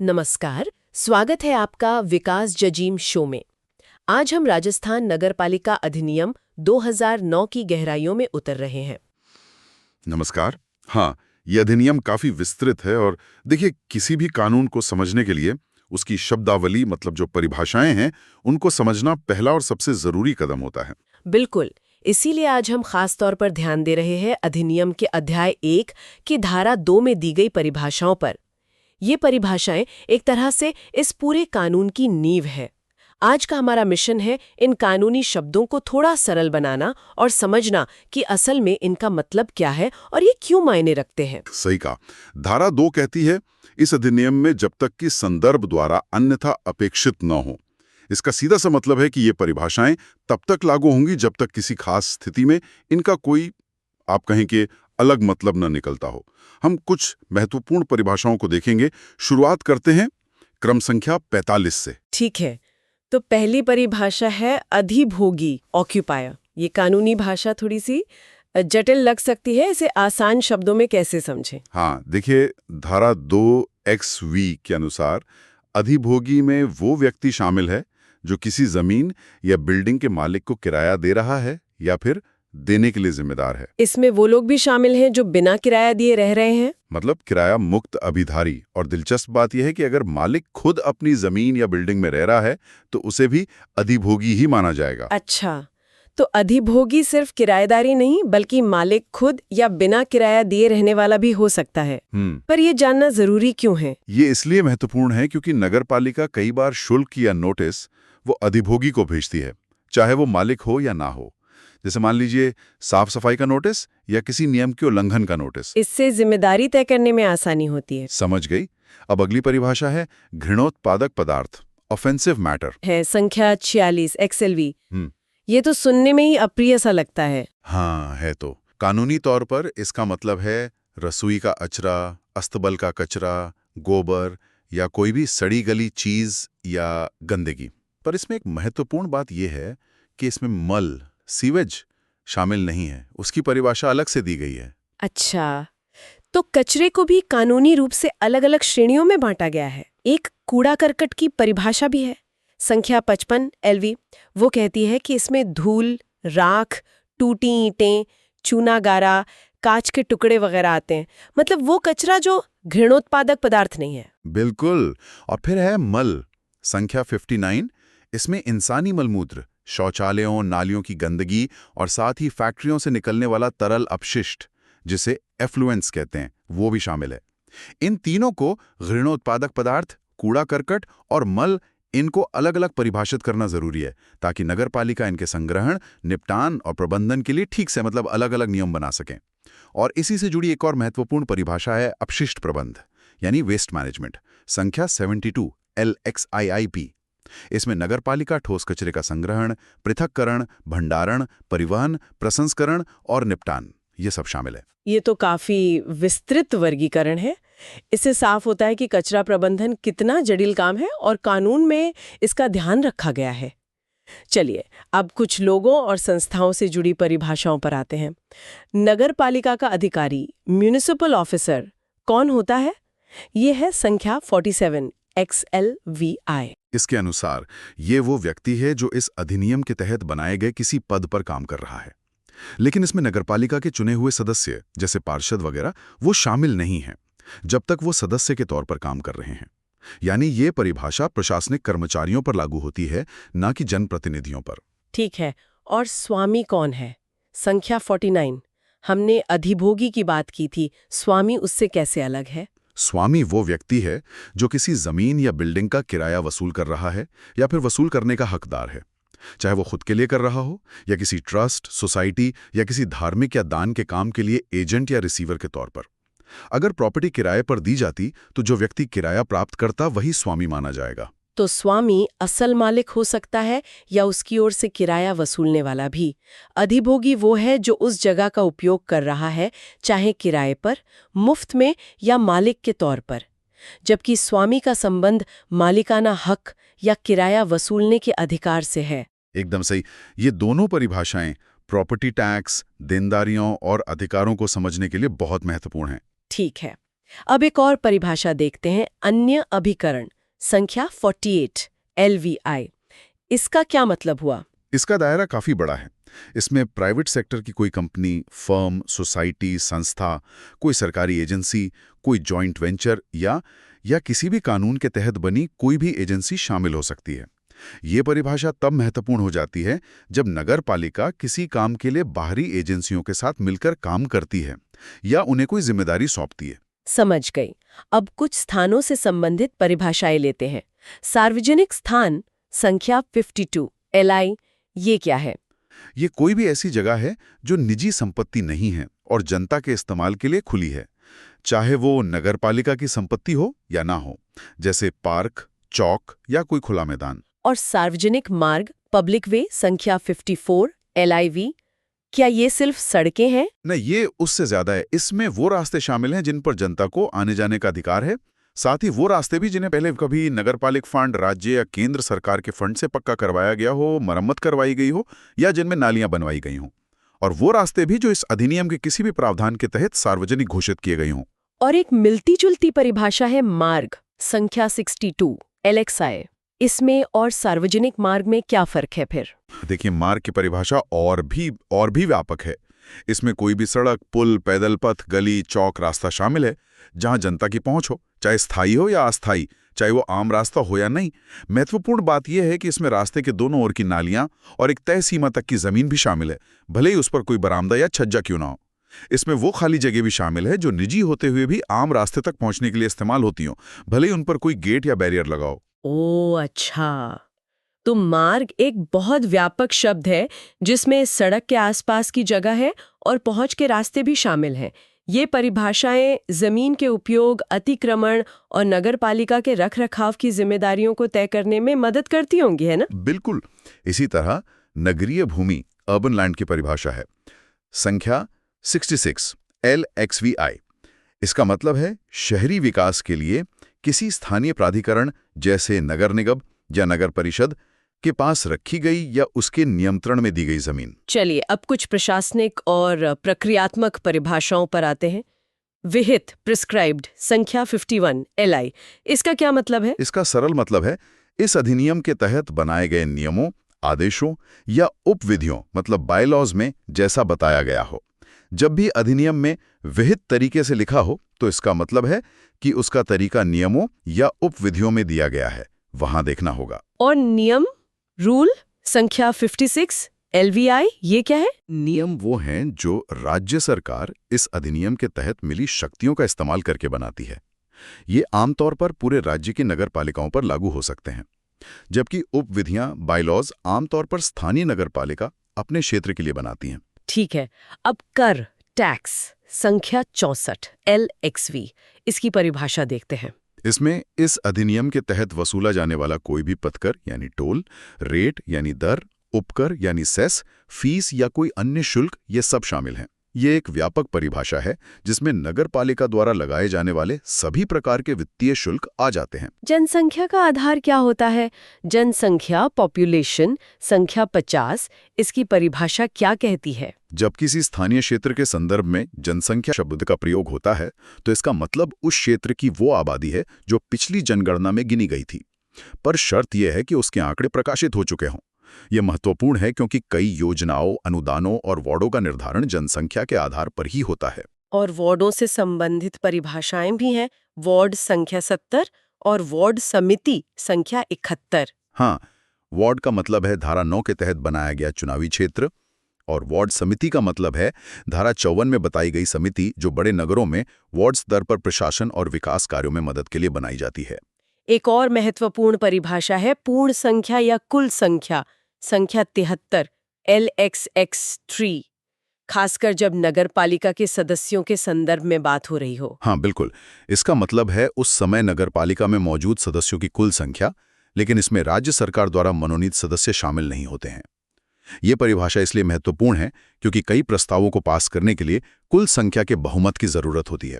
नमस्कार, स्वागत है आपका विकास जजीम शो में। आज हम राजस्थान नगरपालिका अधिनियम 2009 की गहराइयों में उतर रहे हैं। नमस्कार। हाँ, ये अधिनियम काफी विस्तृत है और देखिए, किसी भी कानून को समझने के लिए उसकी शब्दावली मतलब जो परिभाषाएं हैं, उनको समझना पहला और सबसे जरूरी कदम होता है। बिल्कुल, इसीलिए आज हम खास तौर पर ध्यान दे रहे हैं अधिनियम के अध्याय 1 की धारा 2 में दी गई परिभाषाओं पर। ये परिभाषाएं एक तरह से इस पूरे कानून की नींव है। आज का हमारा मिशन है इन कानूनी शब्दों को थोड़ा सरल बनाना और समझना कि असल में इनका मतलब क्या है और ये क्यों मायने रखते हैं। सही कहा। धारा 2 कहती है, इस अधिनियम में जब तक कि संदर्भ द्वारा अन्यथा अपेक्षित न हो। इसका सीधा सा मतलब है कि ये परिभाषाएं तब तक लागू होंगी जब तक किसी खास स्थिति में इनका कोई, आप कहें कि, अलग मतलब न निकलता हो। हम कुछ महत्वपूर्ण परिभाषाओं को देखेंगे। शुरुआत करते हैं क्रम संख्या 45 से। ठीक है, तो पहली परिभाषा है अधिभोगी, ऑक्यूपायर। ये कानूनी भाषा थोड़ी सी जटिल लग सकती है, इसे आसान शब्दों में कैसे समझें? हाँ, देखिए, धारा 2XV के अनुसार अधिभोगी में वो व्यक्ति शामिल है जो किसी जमीन या बिल्डिंग के मालिक को किराया दे रहा है या फिर देने के लिए जिम्मेदार है। इसमें वो लोग भी शामिल हैं जो बिना किराया दिए रह रहे हैं? मतलब किराया मुक्त अभिधारी। और दिलचस्प बात यह है कि अगर मालिक खुद अपनी जमीन या बिल्डिंग में रह रहा है तो उसे भी अधिभोगी ही माना जाएगा। अच्छा, तो अधिभोगी सिर्फ किराएदारी नहीं बल्कि मालिक खुद या बिना किराया दिए रहने वाला भी हो सकता है। पर ये जानना जरूरी क्यों है? ये इसलिए महत्वपूर्ण है क्योंकि नगरपालिका कई बार शुल्क या नोटिस वो अधिभोगी को भेजती है, चाहे वो मालिक हो या ना हो। जैसे मान लीजिए साफ सफाई का नोटिस या किसी नियम के उल्लंघन का नोटिस। इससे जिम्मेदारी तय करने में आसानी होती है। समझ गई। अब अगली परिभाषा है घृणोत्पादक पदार्थ, ऑफेंसिव मैटर। है संख्या 46 XLV। ये तो सुनने में ही अप्रिय सा लगता है। हाँ, है तो। कानूनी तौर पर इसका मतलब है रसोई का अचरा, अस्तबल का कचरा, गोबर या कोई भी सड़ी गली चीज या गंदगी। पर इसमें एक महत्वपूर्ण बात यह है कि इसमें मल, सीवेज शामिल नहीं है। उसकी परिभाषा अलग से दी गई है। अच्छा, तो कचरे को भी कानूनी रूप से अलग अलग श्रेणियों में बांटा गया है। एक कूड़ा करकट की परिभाषा भी है, संख्या 55 LV। वो कहती है कि इसमें धूल, राख, टूटी ईंटें, चूना गारा, कांच के टुकड़े वगैरह आते हैं। मतलब वो कचरा जो घृणोत्पादक पदार्थ नहीं है। बिल्कुल। और फिर है मल, संख्या 59। इसमें इंसानी मलमूत्र, शौचालयों, नालियों की गंदगी और साथ ही फैक्ट्रियों से निकलने वाला तरल अपशिष्ट, जिसे एफ्लुएंट्स कहते हैं, वो भी शामिल है। इन तीनों को घृणोत्पादक पदार्थ, कूड़ा करकट और मल, इनको अलग अलग परिभाषित करना जरूरी है ताकि नगरपालिका इनके संग्रहण, निपटान और प्रबंधन के लिए ठीक से मतलब अलग अलग नियम बना सकें। और इसी से जुड़ी एक और महत्वपूर्ण परिभाषा है अपशिष्ट प्रबंध, यानी वेस्ट मैनेजमेंट, संख्या 72 LXIIP। इसमें नगरपालिका ठोस कचरे का संग्रहण, पृथक्करण, भंडारण, परिवहन, प्रसंस्करण और निपटान, ये सब शामिल है। ये तो काफी विस्तृत वर्गीकरण है। इससे साफ होता है कि कचरा प्रबंधन कितना जटिल काम है और कानून में इसका ध्यान रखा गया है। चलिए, अब कुछ लोगों और संस्थाओं से जुड़ी परिभाषाओं पर आते हैं। नगरपालिका का अधिकारी, म्युनिसिपल ऑफिसर, कौन होता है? ये है संख्या 47 XLVI। इसके अनुसार ये वो व्यक्ति है जो इस अधिनियम के तहत बनाए गए किसी पद पर काम कर रहा है, लेकिन इसमें नगरपालिका के चुने हुए सदस्य जैसे पार्षद वगैरह वो शामिल नहीं हैं जब तक वो सदस्य के तौर पर काम कर रहे हैं। यानी ये परिभाषा प्रशासनिक कर्मचारियों पर लागू होती है, ना कि जनप्रतिनिधियों पर। ठीक है, और स्वामी कौन है? संख्या 49। हमने अधिभोगी की बात की थी, स्वामी उससे कैसे अलग है? स्वामी वो व्यक्ति है जो किसी जमीन या बिल्डिंग का किराया वसूल कर रहा है या फिर वसूल करने का हकदार है, चाहे वो खुद के लिए कर रहा हो या किसी ट्रस्ट, सोसाइटी या किसी धार्मिक या दान के काम के लिए एजेंट या रिसीवर के तौर पर। अगर प्रॉपर्टी किराए पर दी जाती तो जो व्यक्ति किराया प्राप्त करता वही स्वामी माना जाएगा। तो स्वामी असल मालिक हो सकता है या उसकी ओर से किराया वसूलने वाला भी। अधिभोगी वो है जो उस जगह का उपयोग कर रहा है, चाहे किराए पर, मुफ्त में या मालिक के तौर पर। जबकि स्वामी का संबंध मालिकाना हक या किराया वसूलने के अधिकार से है। एकदम सही। ये दोनों परिभाषाएं प्रॉपर्टी टैक्स, देनदारियों और अधिकारों को समझने के लिए बहुत महत्वपूर्ण हैं। ठीक है, अब एक और परिभाषा देखते हैं, अन्य अभिकरण संख्या 48 LVI। इसका क्या मतलब हुआ? इसका दायरा काफी बड़ा है। इसमें प्राइवेट सेक्टर की कोई कंपनी, फर्म, सोसाइटी, संस्था, कोई सरकारी एजेंसी, कोई जॉइंट वेंचर या किसी भी कानून के तहत बनी कोई भी एजेंसी शामिल हो सकती है। ये परिभाषा तब महत्वपूर्ण हो जाती है जब नगर पालिका किसी काम के लिए बाहरी एजेंसियों के साथ मिलकर काम करती है या उन्हें कोई जिम्मेदारी सौंपती है। समझ गई। अब कुछ स्थानों से संबंधित परिभाषाएं लेते हैं। सार्वजनिक स्थान संख्या 52 LI, ये क्या है? ये कोई भी ऐसी जगह है जो निजी संपत्ति नहीं है और जनता के इस्तेमाल के लिए खुली है, चाहे वो नगर पालिका की संपत्ति हो या ना हो, जैसे पार्क, चौक या कोई खुला मैदान। और सार्वजनिक मार्ग पब्लिक वे संख्या 54 LIV, क्या ये सिर्फ सड़कें हैं? न, ये उससे ज्यादा है। इसमें वो रास्ते शामिल हैं जिन पर जनता को आने जाने का अधिकार है, साथ ही वो रास्ते भी जिन्हें पहले कभी नगरपालिक फंड, राज्य या केंद्र सरकार के फंड से पक्का करवाया गया हो, मरम्मत करवाई गई हो या जिनमें नालियां बनवाई गई हों। और वो रास्ते भी जो इस अधिनियम के किसी भी प्रावधान के तहत सार्वजनिक घोषित किए गए हों। और एक मिलती-जुलती परिभाषा है मार्ग संख्या 62 LXI। इसमें और सार्वजनिक मार्ग में क्या फर्क है फिर? देखिए, मार्ग की परिभाषा और भी व्यापक है। इसमें कोई भी सड़क, पुल, पैदल पथ, गली, चौक, रास्ता शामिल है जहां जनता की पहुंच हो, चाहे स्थायी हो या अस्थायी, चाहे वो आम रास्ता हो या नहीं। महत्वपूर्ण बात यह है कि इसमें रास्ते के दोनों ओर की नालियां और एक तय सीमा तक की जमीन भी शामिल है, भले ही उस पर कोई बरामदा या छज्जा क्यों ना हो। इसमें वो खाली जगह भी शामिल है जो निजी होते हुए भी आम रास्ते तक पहुंचने के लिए इस्तेमाल होती हो, भले ही उन पर कोई गेट या बैरियर लगाओ। ओह अच्छा, तो मार्ग एक बहुत व्यापक शब्द है जिसमें सड़क के आसपास की जगह है और पहुंच के रास्ते भी शामिल हैं। ये परिभाषाएं जमीन के उपयोग, अतिक्रमण और नगरपालिका के रखरखाव की जिम्मेदारियों को तय करने में मदद करती होंगी, है ना? बिल्कुल। इसी तरह नगरीय भूमि, अर्बन लैंड की परिभाषा है संख्या 66 LXVI। इसका मतलब है शहरी विकास के लिए किसी स्थानीय प्राधिकरण जैसे नगर निगम या नगर परिषद के पास रखी गई या उसके नियंत्रण में दी गई जमीन। चलिए अब कुछ प्रशासनिक और प्रक्रियात्मक परिभाषाओं पर आते हैं। विहित प्रिस्क्राइब्ड संख्या 51 LI, इसका क्या मतलब है? इसका सरल मतलब है इस अधिनियम के तहत बनाए गए नियमों, आदेशों या उपविधियों मतलब बायलॉज में जैसा बताया गया हो। जब भी अधिनियम में विहित तरीके से लिखा हो तो इसका मतलब है कि उसका तरीका नियमों या उपविधियों में दिया गया है, वहां देखना होगा। और नियम रूल संख्या 56 LVI, ये क्या है? नियम वो हैं जो राज्य सरकार इस अधिनियम के तहत मिली शक्तियों का इस्तेमाल करके बनाती है। ये आमतौर पर पूरे राज्य की नगर पालिकाओं पर लागू हो सकते हैं, जबकि उपविधियां, बायलॉज आमतौर पर स्थानीय नगर पालिका अपने क्षेत्र के लिए बनाती हैं। ठीक है। अब कर टैक्स संख्या 64 LXV, इसकी परिभाषा देखते हैं। इसमें इस अधिनियम के तहत वसूला जाने वाला कोई भी पथकर यानी टोल, रेट यानी दर, उपकर यानी सेस, फीस या कोई अन्य शुल्क, ये सब शामिल हैं। ये एक व्यापक परिभाषा है जिसमें नगर पालिका द्वारा लगाए जाने वाले सभी प्रकार के वित्तीय शुल्क आ जाते हैं। जनसंख्या का आधार क्या होता है? जनसंख्या पॉपुलेशन संख्या 50, इसकी परिभाषा क्या कहती है? जब किसी स्थानीय क्षेत्र के संदर्भ में जनसंख्या शब्द का प्रयोग होता है तो इसका मतलब उस क्षेत्र की वो आबादी है जो पिछली जनगणना में गिनी गई थी, पर शर्त यह है कि उसके आंकड़े प्रकाशित हो चुके हों। यह महत्वपूर्ण है क्योंकि कई योजनाओं, अनुदानों और वार्डों का निर्धारण जनसंख्या के आधार पर ही होता है। और वार्डों से संबंधित परिभाषाएं भी हैं, वार्ड संख्या 70 और वार्ड समिति संख्या 71। हाँ, वार्ड का मतलब है धारा 9 के तहत बनाया गया चुनावी क्षेत्र, और वार्ड समिति का मतलब है धारा 54 में बताई गई समिति जो बड़े नगरों में वार्ड स्तर पर प्रशासन और विकास कार्यों में मदद के लिए बनाई जाती है। एक और महत्वपूर्ण परिभाषा है पूर्ण संख्या या कुल संख्या संख्या 73 LXX3, खासकर जब नगर पालिका के सदस्यों के संदर्भ में बात हो रही हो। हाँ बिल्कुल, इसका मतलब है उस समय नगर पालिका में मौजूद सदस्यों की कुल संख्या, लेकिन इसमें राज्य सरकार द्वारा मनोनीत सदस्य शामिल नहीं होते हैं। ये परिभाषा इसलिए महत्वपूर्ण है क्योंकि कई प्रस्तावों को पास करने के लिए कुल संख्या के बहुमत की जरूरत होती है,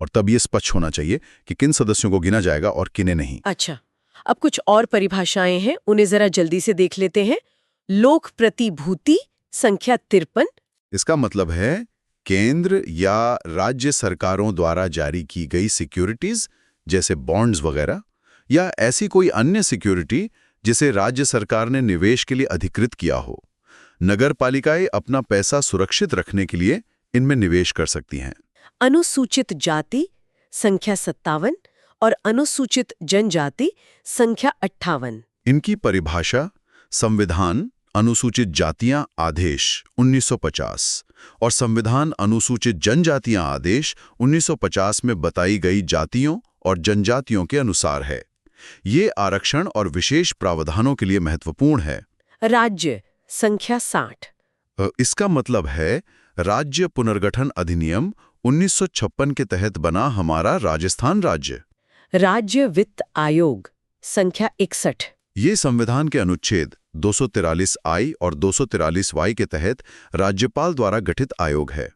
और तब ये स्पष्ट होना चाहिए कि किन सदस्यों को गिना जाएगा और किन्हें नहीं। अच्छा, अब कुछ और परिभाषाएं हैं, उन्हें जरा जल्दी से देख लेते हैं। लोक प्रतिभूति संख्या 53, इसका मतलब है केंद्र या राज्य सरकारों द्वारा जारी की गई सिक्योरिटीज जैसे बॉन्ड्स वगैरह, या ऐसी कोई अन्य सिक्योरिटी जिसे राज्य सरकार ने निवेश के लिए अधिकृत किया हो। नगरपालिकाएं अपना पैसा सुरक्षित रखने के लिए इनमें निवेश कर सकती हैं। अनुसूचित जाति संख्या 57 और अनुसूचित जनजाति संख्या 58। इनकी परिभाषा संविधान अनुसूचित जातियां आदेश 1950 और संविधान अनुसूचित जनजातियां आदेश 1950 में बताई गई जातियों और जनजातियों के अनुसार है। ये आरक्षण और विशेष प्रावधानों के लिए महत्वपूर्ण है। राज्य संख्या 60। इसका मतलब है राज्य पुनर्गठन अधिनियम 1956 के तहत बना हमारा राजस्थान राज्य। राज्य वित्त आयोग संख्या 61। ये संविधान के अनुच्छेद 243I और 243Y के तहत राज्यपाल द्वारा गठित आयोग है।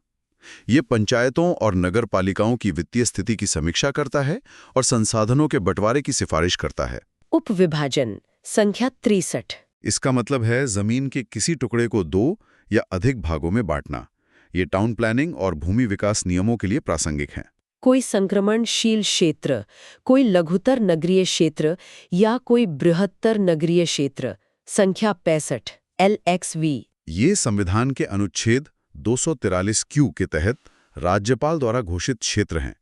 ये पंचायतों और नगर पालिकाओं की वित्तीय स्थिति की समीक्षा करता है और संसाधनों के बंटवारे की सिफारिश करता है। उपविभाजन संख्या 63। इसका मतलब है जमीन के किसी टुकड़े को 2 या अधिक भागों में बांटना। ये टाउन प्लानिंग और भूमि विकास नियमों के लिए प्रासंगिक हैं। कोई संक्रमणशील क्षेत्र, कोई लघुतर नगरीय क्षेत्र या कोई बृहत्तर नगरीय क्षेत्र संख्या 65 LXV। ये संविधान के अनुच्छेद 243Q के तहत राज्यपाल द्वारा घोषित क्षेत्र हैं।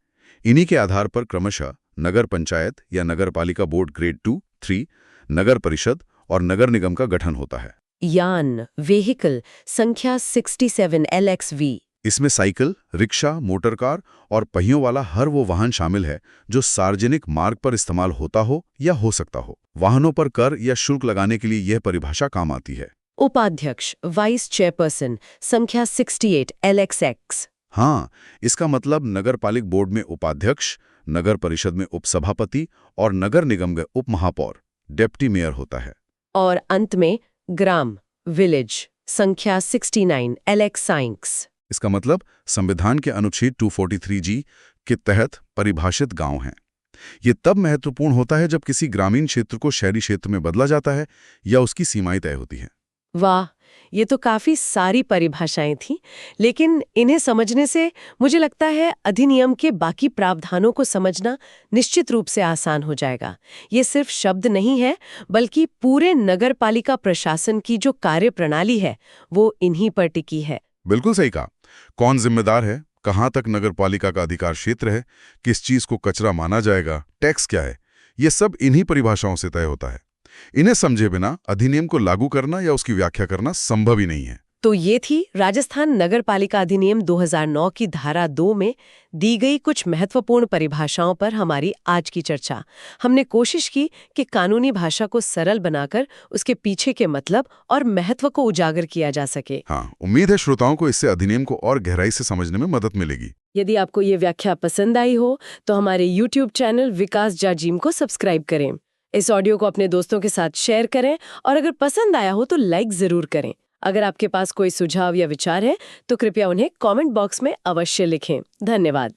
इन्हीं के आधार पर क्रमशः नगर पंचायत या नगर पालिका बोर्ड ग्रेड 2, 3, नगर परिषद और नगर निगम का गठन होता है। यान व्हीकल संख्या 67 LXV। इसमें साइकिल, रिक्शा, मोटर कार और पहियों वाला हर वो वाहन शामिल है जो सार्वजनिक मार्ग पर इस्तेमाल होता हो या हो सकता हो। वाहनों पर कर या शुल्क लगाने के लिए यह परिभाषा काम आती है। उपाध्यक्ष वाइस चेयरपर्सन संख्या 68 LXX। हाँ, इसका मतलब नगर पालिक बोर्ड में उपाध्यक्ष, नगर परिषद में उपसभापति और नगर निगम में उपमहापौर डेप्टी मेयर होता है। और अंत में ग्राम विलेज संख्या 69 LXX। इसका मतलब संविधान के अनुच्छेद 243G के तहत परिभाषित गांव हैं। ये तब महत्वपूर्ण होता है जब किसी ग्रामीण क्षेत्र को शहरी क्षेत्र में बदला जाता है या उसकी सीमाएं तय होती हैं। वाह, ये तो काफी सारी परिभाषाएं थीं, लेकिन इन्हें समझने से मुझे लगता है अधिनियम के बाकी प्रावधानों को समझना निश्चित रूप से आसान हो जाएगा। ये सिर्फ शब्द नहीं है, बल्कि पूरे नगरपालिका प्रशासन की जो कार्यप्रणाली है वो इन्हीं पर टिकी है। बिल्कुल सही कहा। कौन जिम्मेदार है, कहां तक नगरपालिका का अधिकार क्षेत्र है, किस चीज को कचरा माना जाएगा, टैक्स क्या है, ये सब इन्हीं परिभाषाओं से तय होता है। इन्हें समझे बिना अधिनियम को लागू करना या उसकी व्याख्या करना संभव ही नहीं है। तो ये थी राजस्थान नगरपालिका अधिनियम 2009 की धारा 2 में दी गई कुछ महत्वपूर्ण परिभाषाओं पर हमारी आज की चर्चा। हमने कोशिश की कि कानूनी भाषा को सरल बनाकर उसके पीछे के मतलब और महत्व को उजागर किया जा सके। हाँ, उम्मीद है श्रोताओं को इससे अधिनियम को और गहराई से समझने में मदद मिलेगी। यदि आपको ये व्याख्या पसंद आई हो तो हमारे YouTube चैनल विकास जाजीम को सब्सक्राइब करें। इस ऑडियो को अपने दोस्तों के साथ शेयर करें और अगर पसंद आया हो तो लाइक जरूर करें। अगर आपके पास कोई सुझाव या विचार है तो कृपया उन्हें कमेंट बॉक्स में अवश्य लिखें। धन्यवाद।